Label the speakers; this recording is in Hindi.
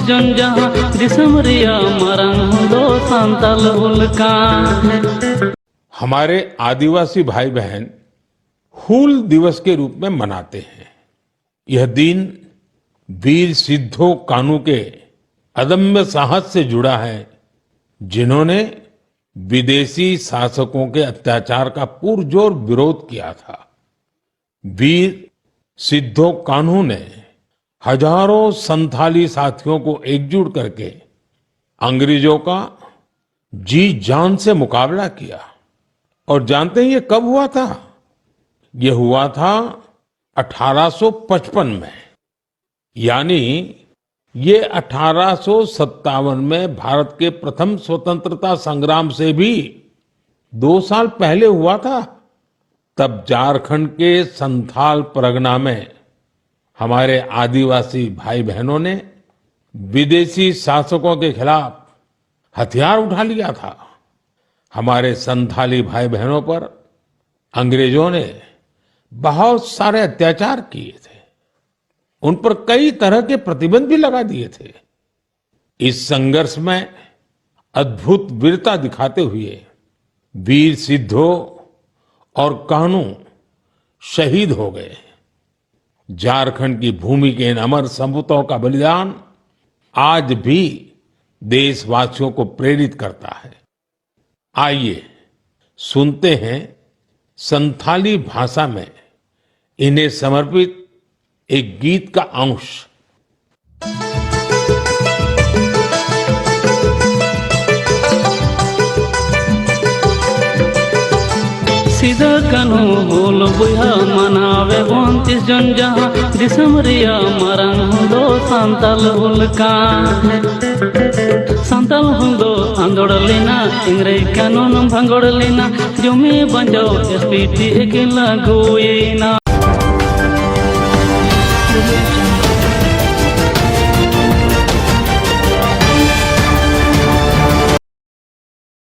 Speaker 1: जन जहाँ दिसम रिया मरंग दो सांतल हुलका।
Speaker 2: हमारे आदिवासी भाई बहन हूल दिवस के रूप में मनाते हैं। यह दिन वीर सिद्धो कान्हू के अदम्य साहस से जुड़ा है, जिन्होंने विदेशी शासकों के अत्याचार का पुरजोर विरोध किया था। वीर सिद्धो कान्हू ने हजारों संथाली साथियों को एकजुट करके अंग्रेजों का जी जान से मुकाबला किया। और जानते हैं ये कब हुआ था? ये हुआ था 1855 में, यानी ये 1857 में भारत के प्रथम स्वतंत्रता संग्राम से भी 2 साल पहले हुआ था। तब झारखंड के संथाल परगना में हमारे आदिवासी भाई बहनों ने विदेशी शासकों के खिलाफ हथियार उठा लिया था। हमारे संथाली भाई बहनों पर अंग्रेजों ने बहुत सारे अत्याचार किए थे, उन पर कई तरह के प्रतिबंध भी लगा दिए थे। इस संघर्ष में अद्भुत वीरता दिखाते हुए वीर सिद्धो और कान्हू शहीद हो गए। झारखंड की भूमि के इन अमर सपूतों का बलिदान आज भी देशवासियों को प्रेरित करता है। आइए सुनते हैं संथाली भाषा में इन्हें समर्पित एक गीत का अंश।
Speaker 1: सीधा कान्हू बोल बुहा मनावे 29 जन जहाँ दिसम रिया मरंग दो सांतल हुलका। सांतल हुल आंदोड़ लेना इंग्रेज कानून भंगोड़ लेना जमी बंजो एसपीटी के लागू ना।